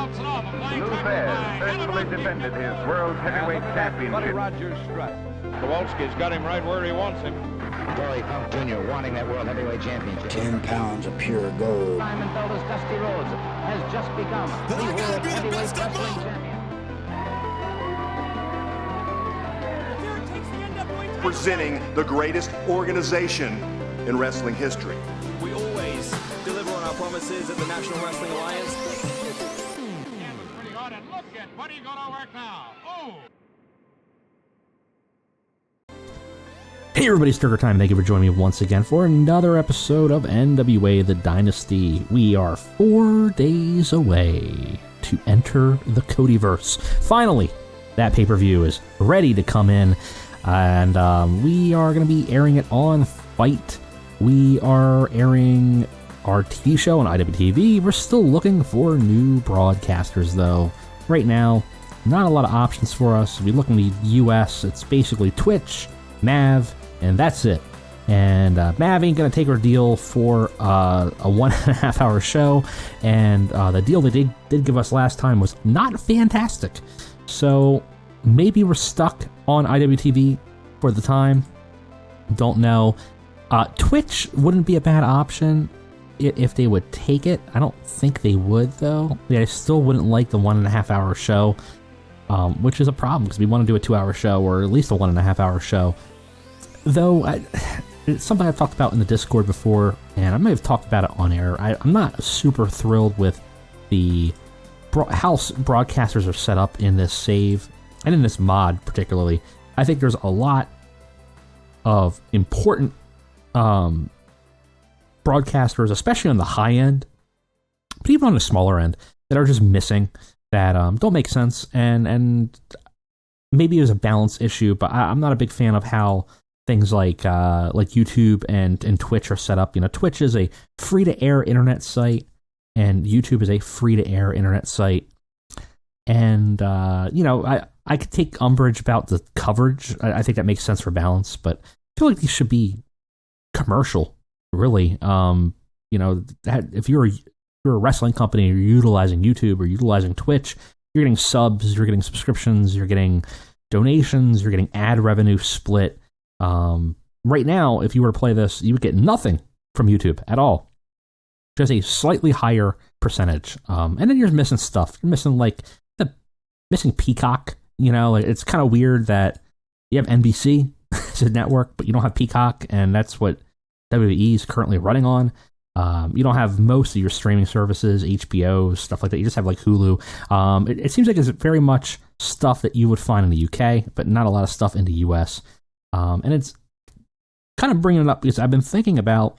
Lou Thesz faithfully defended his world heavyweight championship. Rogers strut. Kowalski's got him right where he wants him. Dory Funk Jr. wanting that world heavyweight championship. 10 pounds of pure gold. Simon Felder's Dusty Rhodes has just become the world heavyweight wrestling champion. Presenting the greatest organization in wrestling history. We always deliver on our promises at the National Wrestling Alliance. Yeah, but pretty hard, and look at what are you gonna work now? Oh! Hey everybody, it's Durger time. Thank you for joining me once again for another episode of NWA The Dynasty. We are 4 days away to enter the Cody-Verse. Finally, that pay-per-view is ready to come in, and we are going to be airing it on Fight. We are airing our TV show on IWTV. We're still looking for new broadcasters, though. Right now, not a lot of options for us. If you look in the US, it's basically Twitch, Mav, and that's it. And Mav ain't going to take her deal for a 1.5 hour show, and the deal they did give us last time was not fantastic. So maybe we're stuck on IWTV for the time. Don't know. Twitch wouldn't be a bad option if they would take it. I don't think they would, though. I still wouldn't like the 1.5 hour show, which is a problem because we want to do a 2 hour show or at least a 1.5 hour show. Though, it's something I've talked about in the Discord before, and I may have talked about it on air. I'm not super thrilled with how broadcasters are set up in this save, and in this mod particularly. I think there's a lot of important broadcasters, especially on the high end, but even on the smaller end, that are just missing, that don't make sense, and maybe there's a balance issue, but I'm not a big fan of how things like YouTube and Twitch are set up. You know, Twitch is a free-to-air internet site, and YouTube is a free-to-air internet site. And, you know, I could take umbrage about the coverage. I think that makes sense for balance, but I feel like these should be commercial, really. You know, if you're a wrestling company, you're utilizing YouTube or utilizing Twitch, you're getting subs, you're getting subscriptions, you're getting donations, you're getting ad revenue split. Right now, if you were to play this, you would get nothing from YouTube at all. Just a slightly higher percentage. And then you're missing stuff. You're missing missing Peacock. You know, it's kind of weird that you have NBC as a network, but you don't have Peacock, and that's what WWE is currently running on. You don't have most of your streaming services, HBO, stuff like that. You just have like Hulu. It seems like it's very much stuff that you would find in the UK, but not a lot of stuff in the US. And it's kind of bringing it up because I've been thinking about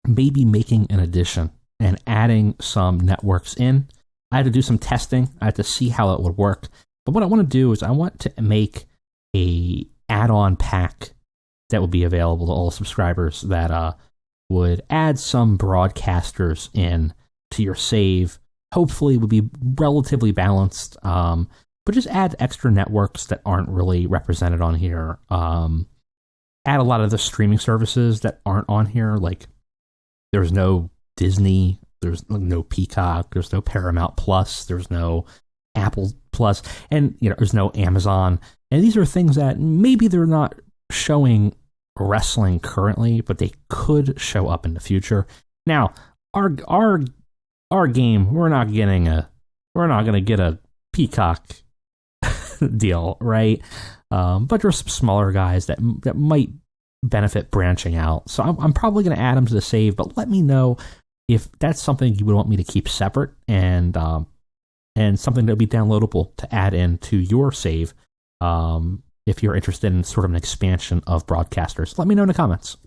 maybe making an addition and adding some networks in. I had to do some testing. I had to see how it would work. But what I want to do is I want to make a add-on pack that would be available to all subscribers that would add some broadcasters in to your save. Hopefully it would be relatively balanced, but just add extra networks that aren't really represented on here. Add a lot of the streaming services that aren't on here, like there's no Disney, there's no Peacock, there's no Paramount Plus, there's no Apple Plus, and you know there's no Amazon. And these are things that maybe they're not showing wrestling currently, but they could show up in the future. Now, our game, we're not going to get a Peacock deal, right? But there's some smaller guys that might benefit branching out. So I'm probably going to add them to the save, but let me know if that's something you would want me to keep separate and something that would be downloadable to add into your save. If you're interested in sort of an expansion of broadcasters, let me know in the comments.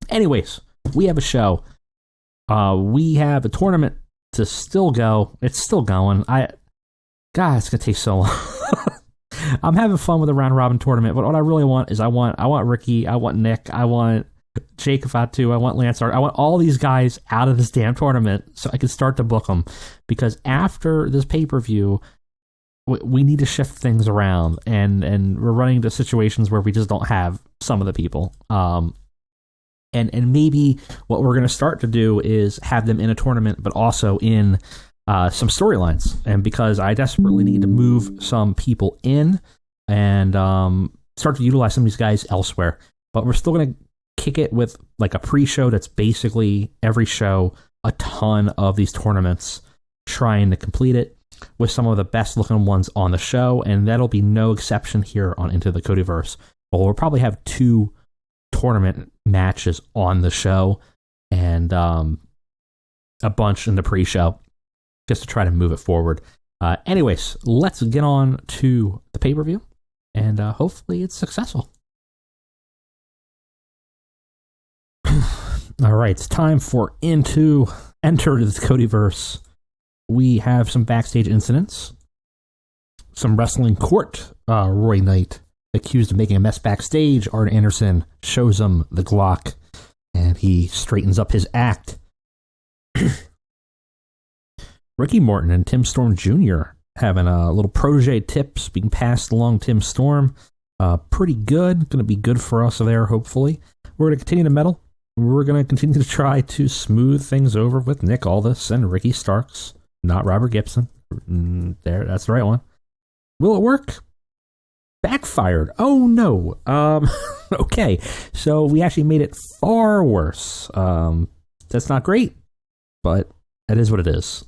Anyways, we have a show. We have a tournament to still go. It's still going. God, it's going to take so long. I'm having fun with the round robin tournament, but what I really want is I want Ricky, I want Nick, I want Jake Fatu, I want Lance Art, I want all these guys out of this damn tournament so I can start to book them, because after this pay-per-view, we need to shift things around, and we're running into situations where we just don't have some of the people. And maybe what we're going to start to do is have them in a tournament, but also in some storylines. And because I desperately need to move some people in and start to utilize some of these guys elsewhere. But we're still going to kick it with like a pre-show that's basically every show, a ton of these tournaments, trying to complete it with some of the best looking ones on the show. And that'll be no exception here on Into the Cody-Verse. Well, we'll probably have 2 tournament matches on the show and a bunch in the pre-show just to try to move it forward. Anyways, let's get on to the pay-per-view, and hopefully it's successful. All right, it's time for Enter the Cody-Verse. We have some backstage incidents, some wrestling court. Roy Knight accused of making a mess backstage. Arn Anderson shows him the Glock, and he straightens up his act. Ricky Morton and Tim Storm Jr. having a little protege tips being passed along Tim Storm. Pretty good. Going to be good for us there, hopefully. We're going to continue to meddle. We're going to continue to try to smooth things over with Nick Aldis and Ricky Starks, not Robert Gibson. There, that's the right one. Will it work? Backfired. Oh, no. Okay, so we actually made it far worse. That's not great, but that is what it is.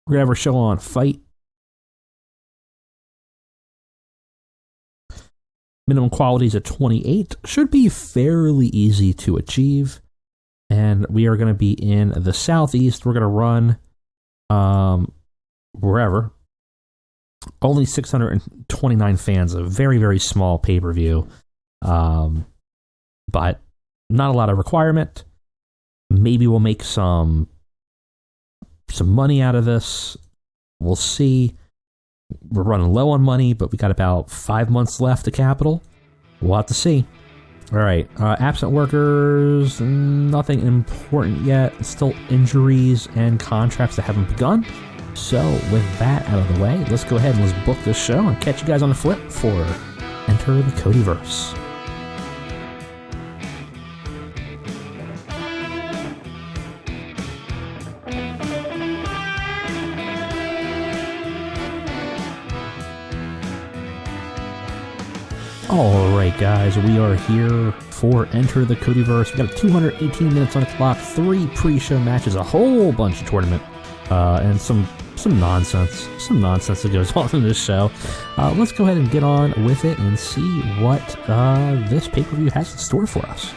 We're going to have our show on Fight. Minimum qualities at 28. Should be fairly easy to achieve. And we are going to be in the Southeast. We're going to run wherever. Only 629 fans. A very, very small pay-per-view. But not a lot of requirement. Maybe we'll make some money out of this. We'll see. We're running low on money, but we got about 5 months left to capital. We'll have to see. All right. Absent workers, nothing important yet. Still injuries and contracts that haven't begun. So with that out of the way, let's go ahead and let's book this show and catch you guys on the flip for Enter the Cody-Verse. All right, guys, we are here for Enter the Cody-Verse. We got 218 minutes on the clock, 3 pre-show matches, a whole bunch of tournament, and some nonsense that goes on in this show. Let's go ahead and get on with it and see what this pay-per-view has in store for us.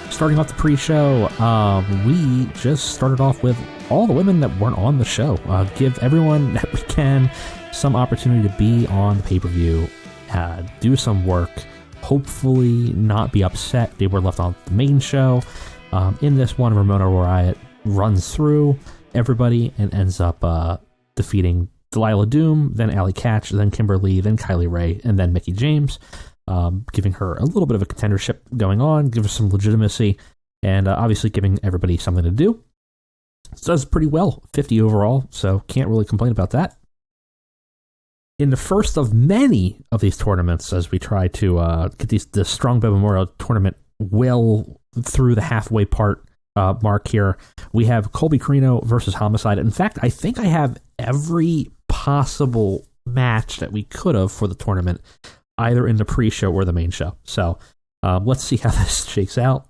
Starting off the pre-show, we just started off with all the women that weren't on the show. Give everyone that we can some opportunity to be on the pay-per-view, do some work, hopefully not be upset they were left on the main show. In this one, Ramona Riot runs through everybody and ends up defeating Delilah Doom, then Allie Katch, then Kimberly, then Kylie Ray, and then Mickie James, giving her a little bit of a contendership going on, give her some legitimacy, and obviously giving everybody something to do. It does pretty well, 50 overall, so can't really complain about that. In the first of many of these tournaments, as we try to get the Strongbow Memorial Tournament well through the halfway part mark here, we have Colby Corino versus Homicide. In fact, I think I have every possible match that we could have for the tournament, either in the pre-show or the main show. So let's see how this shakes out.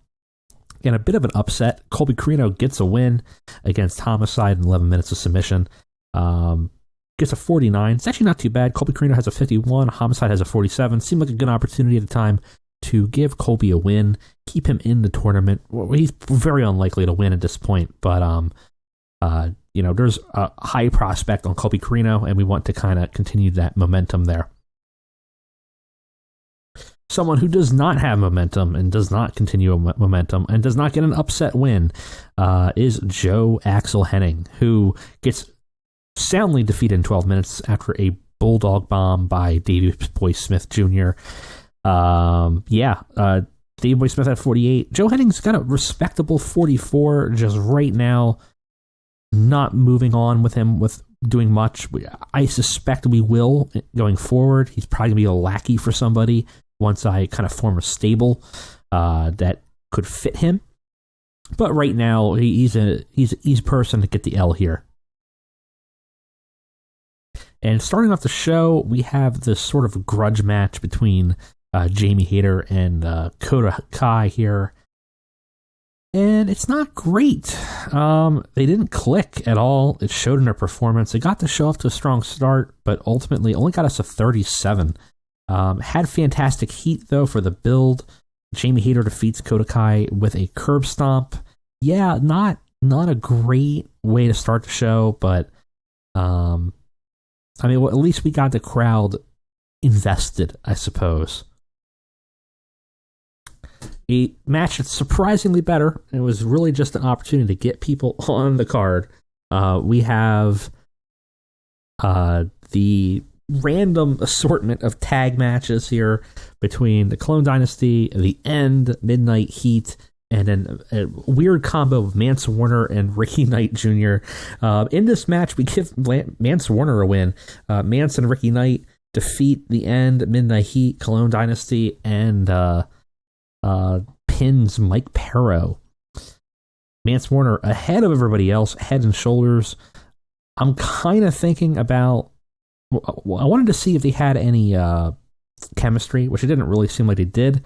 In a bit of an upset, Colby Corino gets a win against Homicide in 11 minutes of submission. Gets a 49. It's actually not too bad. Colby Corino has a 51. Homicide has a 47. Seemed like a good opportunity at the time to give Colby a win, keep him in the tournament. Well, he's very unlikely to win at this point, but there's a high prospect on Colby Corino, and we want to kind of continue that momentum there. Someone who does not have momentum and does not continue momentum and does not get an upset win is Joe Axel Henning, who gets soundly defeated in 12 minutes after a bulldog bomb by Davey Boy Smith Jr. Davey Boy Smith had 48. Joe Henning's got a respectable 44 just right now. Not moving on with him with doing much. I suspect we will going forward. He's probably going to be a lackey for somebody once I kind of form a stable that could fit him. But right now, he's an easy person to get the L here. And starting off the show, we have this sort of grudge match between Jamie Hayter and Kota Kai here. And it's not great. They didn't click at all. It showed in their performance. They got the show off to a strong start, but ultimately only got us a 37. Had fantastic heat, though, for the build. Jamie Hayter defeats Kota Kai with a curb stomp. Yeah, not a great way to start the show, but I mean, well, at least we got the crowd invested, I suppose. A match that's surprisingly better. It was really just an opportunity to get people on the card. We have the random assortment of tag matches here between the Clone Dynasty, the End, Midnight Heat, and then a weird combo of Mance Warner and Ricky Knight Jr. In this match, we give Mance Warner a win. Mance and Ricky Knight defeat the End, Midnight Heat, Clone Dynasty, and pins Mike Perro. Mance Warner ahead of everybody else, head and shoulders. I'm kind of thinking about... I wanted to see if they had any chemistry, which it didn't really seem like they did.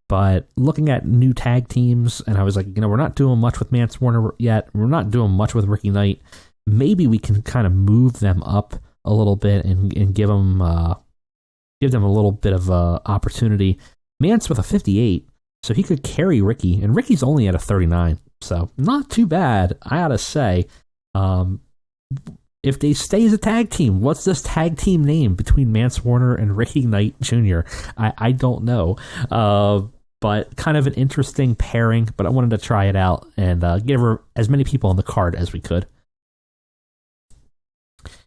But looking at new tag teams, and I was like, we're not doing much with Mance Warner yet. We're not doing much with Ricky Knight. Maybe we can kind of move them up a little bit and give them a little bit of opportunity. Mance with a 58, so he could carry Ricky, and Ricky's only at a 39, so not too bad, I gotta say. If they stay as a tag team, what's this tag team name between Mance Warner and Ricky Knight Jr.? I don't know. But kind of an interesting pairing, but I wanted to try it out and give her as many people on the card as we could.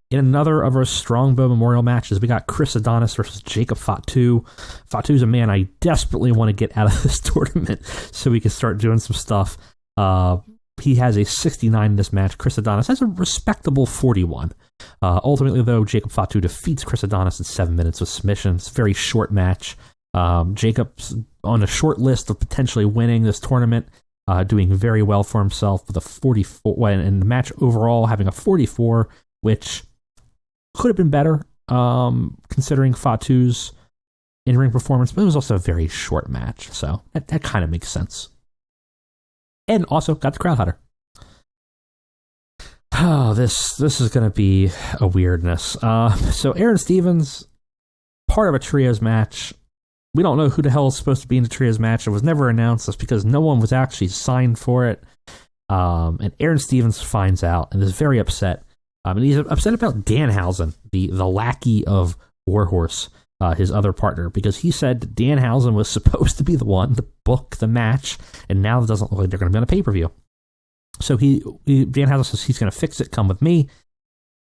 In another of our Strongbow Memorial matches, we got Chris Adonis versus Jacob Fatu. Fatu's a man I desperately want to get out of this tournament so we can start doing some stuff. He has a 69 in this match. Chris Adonis has a respectable 41. Ultimately, though, Jacob Fatu defeats Chris Adonis in 7 minutes with submission. It's a very short match. Jacob's on a short list of potentially winning this tournament, doing very well for himself with a 44, and the match overall having a 44, which could have been better considering Fatu's in-ring performance, but it was also a very short match, so that kind of makes sense. And also got the crowd hotter. Oh, this is going to be a weirdness. So Aaron Stevens, part of a trios match. We don't know who the hell is supposed to be in the trios match. It was never announced. That's because no one was actually signed for it. And Aaron Stevens finds out and is very upset. And he's upset about Danhausen, the lackey of Warhorse, his other partner, because he said Danhausen was supposed to be the one to book the match, and now it doesn't look like they're going to be on a pay-per-view. So Danhausen says he's going to fix it. Come with me.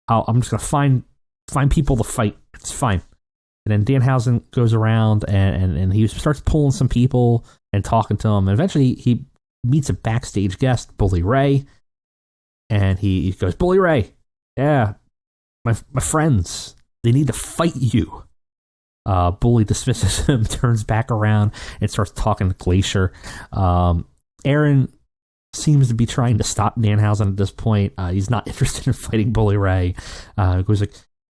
I'm just going to find people to fight. It's fine. And then Danhausen goes around and he starts pulling some people and talking to them. And eventually he meets a backstage guest, Bully Ray. And he goes, Bully Ray, yeah, my friends, they need to fight you. Bully dismisses him, turns back around, and starts talking to Glacier. Aaron seems to be trying to stop Danhausen at this point. He's not interested in fighting Bully Ray. Goes like,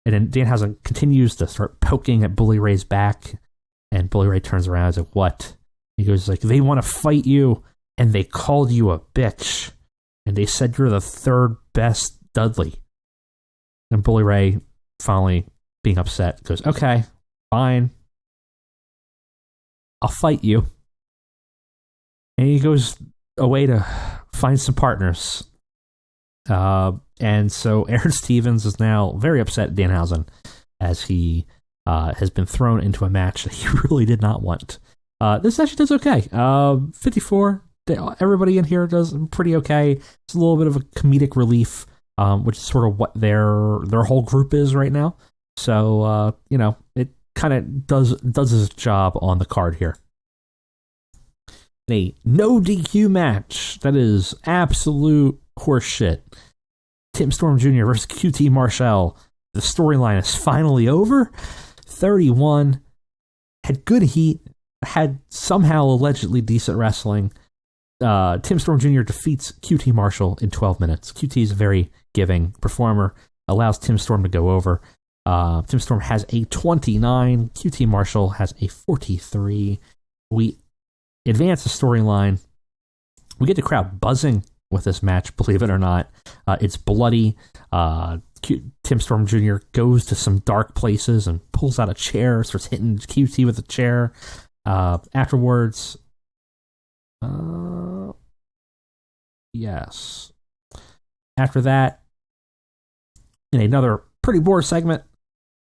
and then Danhausen continues to start poking at Bully Ray's back, and Bully Ray turns around and is like, what? He goes like, they want to fight you, and they called you a bitch, and they said you're the third best Dudley. And Bully Ray, finally being upset, goes, okay, fine, I'll fight you. And he goes away to find some partners. And so Aaron Stevens is now very upset at Danhausen as he has been thrown into a match that he really did not want. This actually does okay. 54, everybody in here does pretty okay. It's a little bit of a comedic relief, which is sort of what their whole group is right now. So, it kind of does its job on the card here. A no DQ match that is absolute horseshit. Tim Storm Jr. versus QT Marshall. The storyline is finally over. 31. Had good heat. Had somehow allegedly decent wrestling. Tim Storm Jr. defeats QT Marshall in 12 minutes. QT is a very giving performer, allows Tim Storm to go over. Tim Storm has a 29. QT Marshall has a 43. We advance the storyline. We get the crowd buzzing with this match, believe it or not. It's bloody. Tim Storm Jr. goes to some dark places and pulls out a chair, starts hitting QT with a chair. Afterwards, yes. After that, in another pretty boring segment,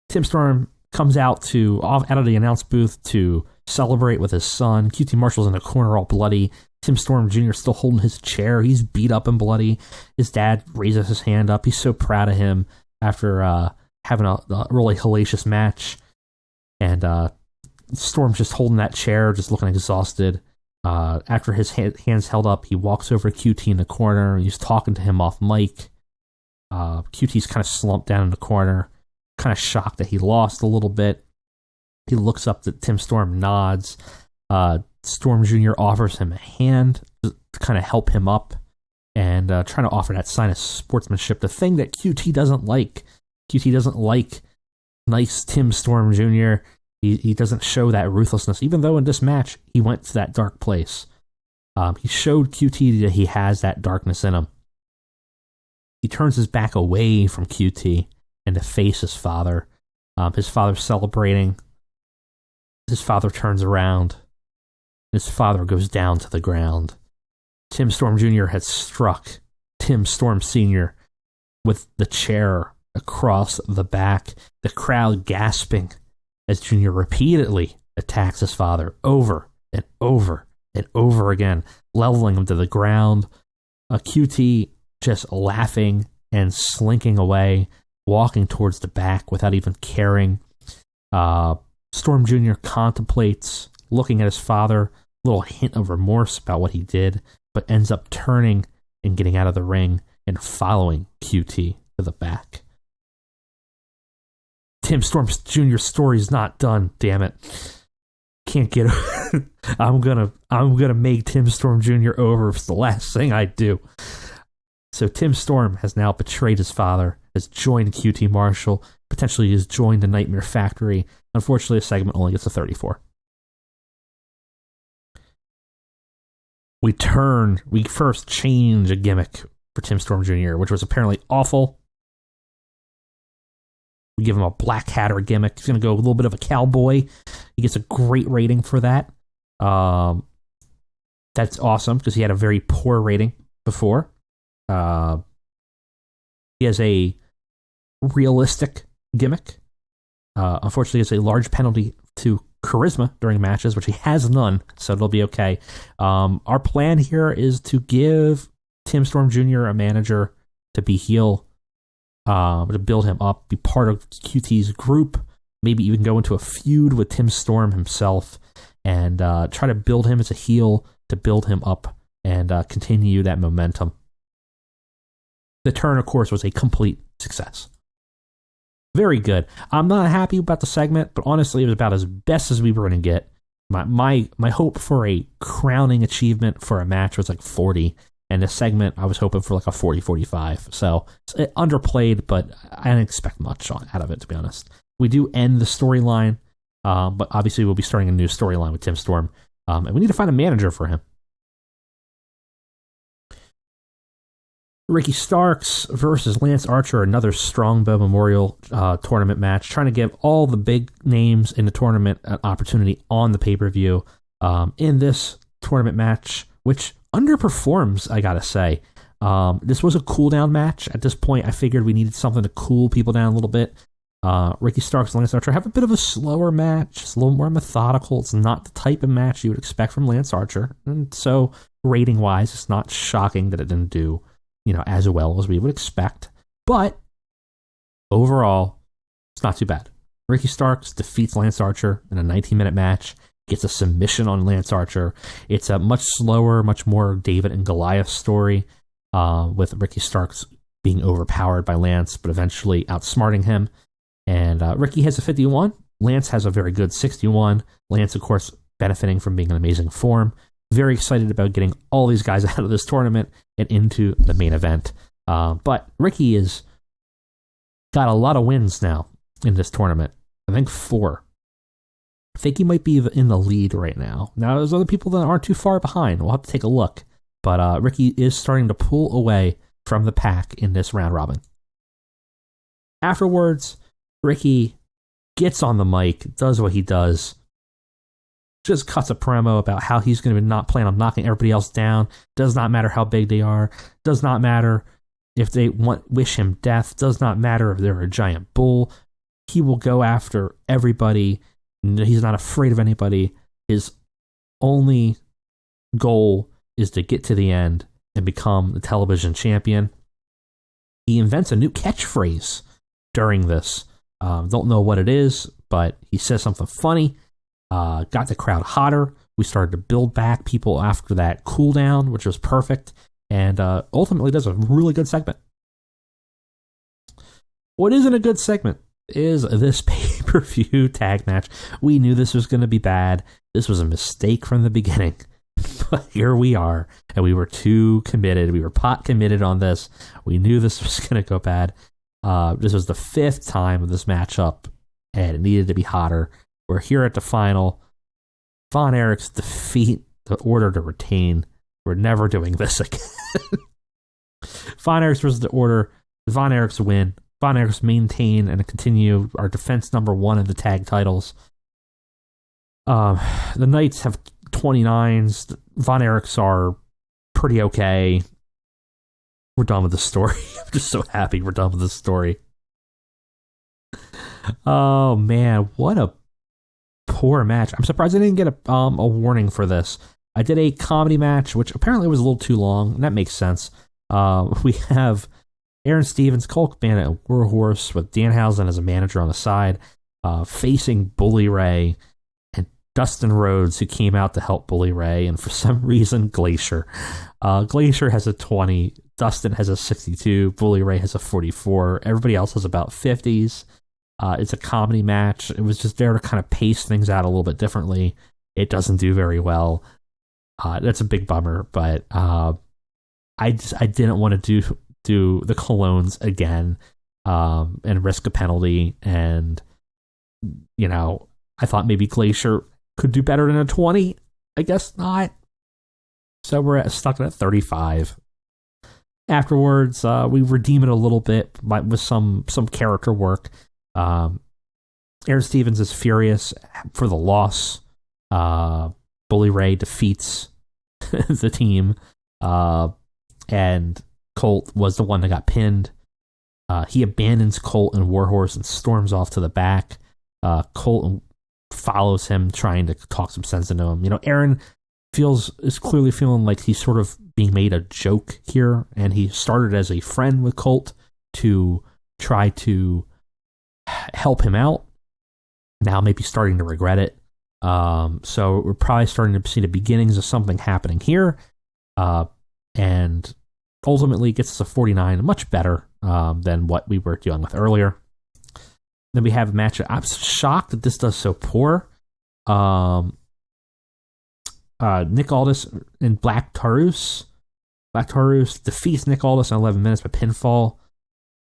Tim Storm comes out of the announce booth to celebrate with his son. QT Marshall's in the corner all bloody. Tim Storm Jr. still holding his chair. He's beat up and bloody. His dad raises his hand up. He's so proud of him after having a really hellacious match. And Storm's just holding that chair, just looking exhausted. After his hands held up, he walks over to QT in the corner. And he's talking to him off mic. QT's kind of slumped down in the corner, kind of shocked that he lost a little bit. He looks up at Tim Storm, nods. Storm Jr. offers him a hand to kind of help him up and trying to offer that sign of sportsmanship, the thing that QT doesn't like. QT doesn't like nice Tim Storm Jr. He doesn't show that ruthlessness, even though in this match he went to that dark place. He showed QT that he has that darkness in him. He turns his back away from QT and to face his father. His father's celebrating. His father turns around. His father goes down to the ground. Tim Storm Jr. had struck Tim Storm Sr. with the chair across the back, the crowd gasping as Jr. repeatedly attacks his father over and over and over again, leveling him to the ground. QT just laughing and slinking away, walking towards the back without even caring. Storm Jr. contemplates looking at his father, a little hint of remorse about what he did, but ends up turning and getting out of the ring and following QT to the back. Tim Storm Jr.'s story's not done, damn it. Can't get I'm gonna make Tim Storm Jr. over. It's the last thing I do. So Tim Storm has now betrayed his father, has joined QT Marshall, potentially has joined the Nightmare Factory. Unfortunately, the segment only gets a 34. We first change a gimmick for Tim Storm Jr., which was apparently awful. We give him a Black Hatter gimmick. He's going to go a little bit of a cowboy. He gets a great rating for that. That's awesome because he had a very poor rating before. He has a realistic gimmick. Unfortunately, it's a large penalty to charisma during matches, which he has none, so it'll be okay. Our plan here is to give Tim Storm Jr. a manager to be heel, to build him up, be part of QT's group, maybe even go into a feud with Tim Storm himself, and try to build him as a heel to build him up and continue that momentum. The turn, of course, was a complete success. Very good. I'm not happy about the segment, but honestly, it was about as best as we were going to get. My hope for a crowning achievement for a match was like 40, and the segment I was hoping for like a 40-45. So it's underplayed, but I didn't expect much out of it, to be honest. We do end the storyline, but obviously we'll be starting a new storyline with Tim Storm, and we need to find a manager for him. Ricky Starks versus Lance Archer, another Strongbow Memorial tournament match, trying to give all the big names in the tournament an opportunity on the pay-per-view. In this tournament match, which underperforms, I gotta say. This was a cool-down match. At this point, I figured we needed something to cool people down a little bit. Ricky Starks and Lance Archer have a bit of a slower match. It's a little more methodical. It's not the type of match you would expect from Lance Archer. And so, rating-wise, it's not shocking that it didn't do as well as we would expect. But overall, it's not too bad. Ricky Starks defeats Lance Archer in a 19-minute match, gets a submission on Lance Archer. It's a much slower, much more David and Goliath story, with Ricky Starks being overpowered by Lance, but eventually outsmarting him. And Ricky has a 51. Lance has a very good 61. Lance, of course, benefiting from being in amazing form. Very excited about getting all these guys out of this tournament and into the main event. But Ricky has got a lot of wins now in this tournament. I think 4. I think he might be in the lead right now. Now, there's other people that aren't too far behind. We'll have to take a look. But Ricky is starting to pull away from the pack in this round robin. Afterwards, Ricky gets on the mic, does what he does, just cuts a promo about how he's going to not plan on knocking everybody else down. Does not matter how big they are. Does not matter if they wish him death. Does not matter if they're a giant bull. He will go after everybody. He's not afraid of anybody. His only goal is to get to the end and become the television champion. He invents a new catchphrase during this. Don't know what it is, but he says something funny. Got the crowd hotter. We started to build back people after that cool down, which was perfect, and ultimately does a really good segment. What isn't a good segment is this pay-per-view tag match. We knew this was going to be bad. This was a mistake from the beginning, but here we are, and we were too committed. We were pot committed on this. We knew this was going to go bad. This was the 5th time of this matchup, and it needed to be hotter. We're here at the final. Von Erichs defeat the Order to retain. We're never doing this again. Von Erichs versus the Order. Von Erichs win. Von Erichs maintain and continue our defense number 1 of the tag titles. The Knights have 29s. Von Erichs are pretty okay. We're done with the story. I'm just so happy we're done with this story. Oh, man. What a poor match. I'm surprised I didn't get a warning for this. I did a comedy match, which apparently was a little too long, and that makes sense. We have Aaron Stevens, Colt Cabana, and Warhorse with Danhausen as a manager on the side, facing Bully Ray and Dustin Rhodes, who came out to help Bully Ray, and for some reason, Glacier. Glacier has a 20, Dustin has a 62, Bully Ray has a 44, everybody else has about 50s. It's a comedy match. It was just there to kind of pace things out a little bit differently. It doesn't do very well. That's a big bummer, but I didn't want to do the Colognes again and risk a penalty. And, I thought maybe Glacier could do better than a 20. I guess not. So we're stuck at 35. Afterwards, we redeem it a little bit with some character work. Aaron Stevens is furious for the loss. Bully Ray defeats the team. And Colt was the one that got pinned. He abandons Colt and Warhorse and storms off to the back. Colt follows him, trying to talk some sense into him. Aaron is clearly feeling like he's sort of being made a joke here, and he started as a friend with Colt to try to help him out. Now maybe starting to regret it. So we're probably starting to see the beginnings of something happening here. And ultimately gets us a 49, much better than what we were dealing with earlier. Then we have a match. I'm shocked that this does so poor. Nick Aldis and Black Taurus. Black Taurus defeats Nick Aldis in 11 minutes by pinfall.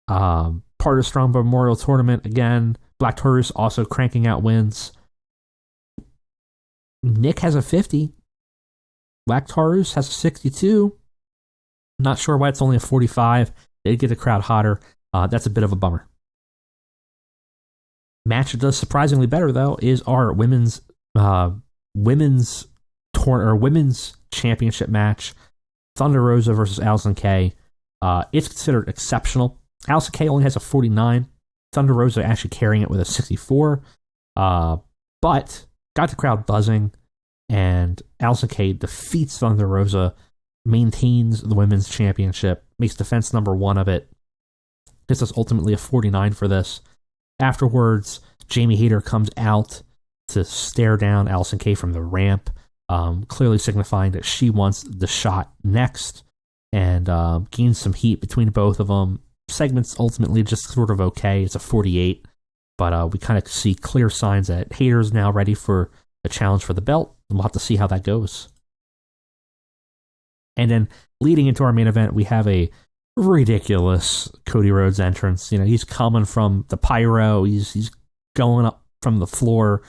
Part of Strongbow Memorial Tournament again. Black Taurus also cranking out wins. Nick has a 50. Black Taurus has a 62. Not sure why it's only a 45. They did get the crowd hotter. That's a bit of a bummer. Match that does surprisingly better though is our women's championship match. Thunder Rosa versus Allison Kay. It's considered exceptional. Allison Kay only has a 49. Thunder Rosa actually carrying it with a 64. But got the crowd buzzing, and Allison Kay defeats Thunder Rosa, maintains the women's championship, makes defense number 1 of it. Gets us ultimately a 49 for this. Afterwards, Jamie Hayter comes out to stare down Allison Kay from the ramp, clearly signifying that she wants the shot next, and gains some heat between both of them. Segment's ultimately just sort of okay. It's a 48, but we kind of see clear signs that Hayter's now ready for a challenge for the belt, and we'll have to see how that goes. And then leading into our main event, we have a ridiculous Cody Rhodes entrance. He's coming from the pyro. He's going up from the floor.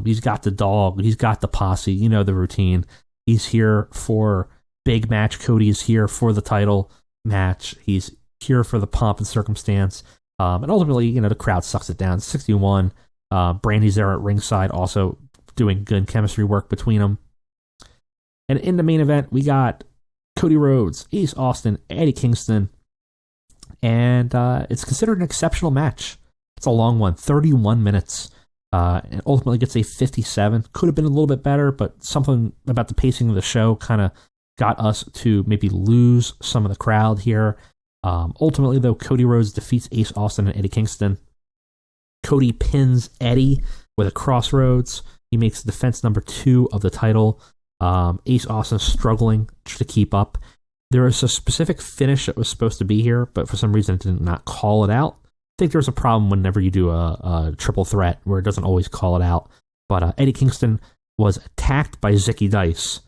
He's got the dog. He's got the posse. The routine. He's here for big match. Cody is here for the title match. He's here for the pomp and circumstance. And ultimately, the crowd sucks it down. 61. Brandy's there at ringside, also doing good chemistry work between them. And in the main event, we got Cody Rhodes, Ace Austin, Eddie Kingston, and it's considered an exceptional match. It's a long one, 31 minutes, and ultimately gets a 57. Could have been a little bit better, but something about the pacing of the show kind of got us to maybe lose some of the crowd here. Ultimately, though, Cody Rhodes defeats Ace Austin and Eddie Kingston. Cody pins Eddie with a crossroads. He makes defense number 2 of the title. Ace Austin struggling to keep up. There is a specific finish that was supposed to be here, but for some reason it did not call it out. I think there's a problem whenever you do a triple threat where it doesn't always call it out. But Eddie Kingston was attacked by Zicky Dice,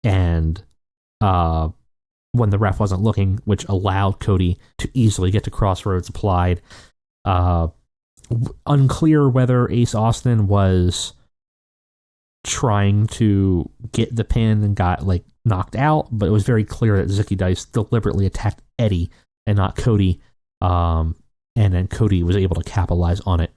and when the ref wasn't looking, which allowed Cody to easily get the crossroads applied. Unclear whether Ace Austin was trying to get the pin and got knocked out, but it was very clear that Zicky Dice deliberately attacked Eddie and not Cody, and then Cody was able to capitalize on it.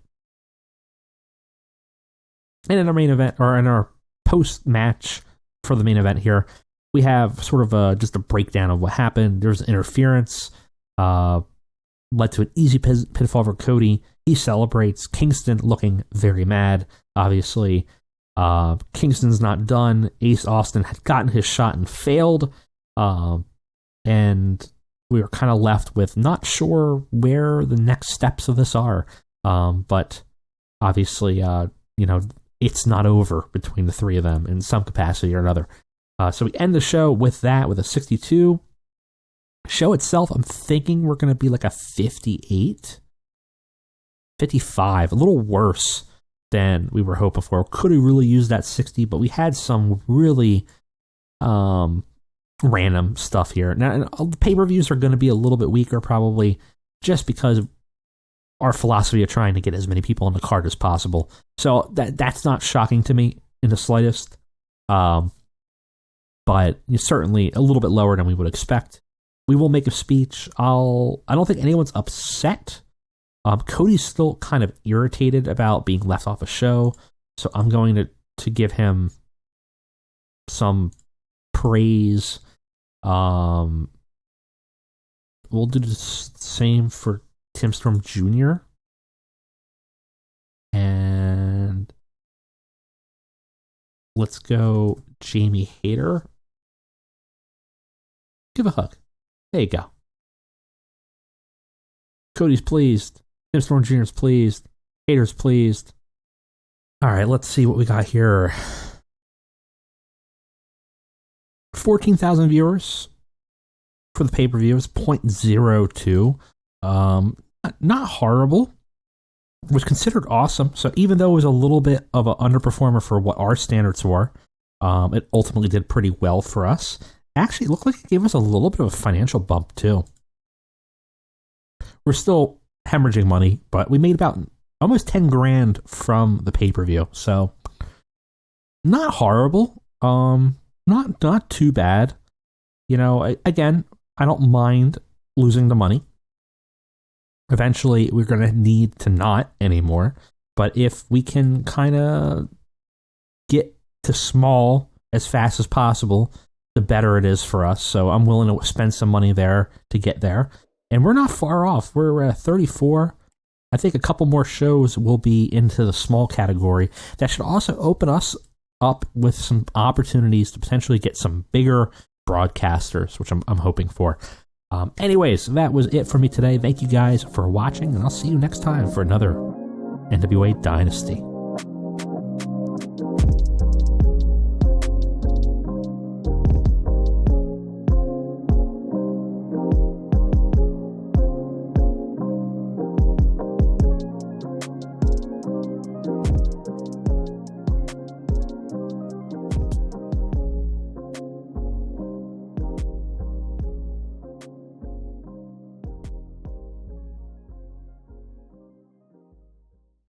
And in our main event, or in our post-match for the main event here, we have sort of just a breakdown of what happened. There's interference, led to an easy pinfall for Cody. He celebrates. Kingston looking very mad, obviously. Kingston's not done. Ace Austin had gotten his shot and failed, and we were kind of left with not sure where the next steps of this are. But obviously, it's not over between the three of them in some capacity or another. So we end the show with that, with a 62. Show itself, I'm thinking we're going to be like a 58, 55, a little worse than we were hoping for. Could have really used that 60, but we had some really random stuff here. Now, the pay-per-views are going to be a little bit weaker, probably, just because of our philosophy of trying to get as many people on the card as possible. So that's not shocking to me in the slightest. But it's certainly a little bit lower than we would expect. We will make a speech. I don't think anyone's upset. Cody's still kind of irritated about being left off a show, so I'm going to give him some praise. We'll do the same for Tim Storm Jr. And let's go Jamie Hayter. Give a hug. There you go. Cody's pleased. Tim Storm Jr.'s pleased. Hayter's pleased. All right, let's see what we got here. 14,000 viewers for the pay-per-view. It's 0.02. Not horrible. It was considered awesome. So even though it was a little bit of an underperformer for what our standards were, it ultimately did pretty well for us. Actually, it looked like it gave us a little bit of a financial bump, too. We're still hemorrhaging money, but we made about almost 10 grand from the pay-per-view. So, not horrible. Not too bad. Again, I don't mind losing the money. Eventually, we're going to need to not anymore. But if we can kind of get to small as fast as possible, the better it is for us. So I'm willing to spend some money there to get there. And we're not far off. We're at 34. I think a couple more shows will be into the small category. That should also open us up with some opportunities to potentially get some bigger broadcasters, which I'm hoping for. Anyways, that was it for me today. Thank you guys for watching, and I'll see you next time for another NWA Dynasty.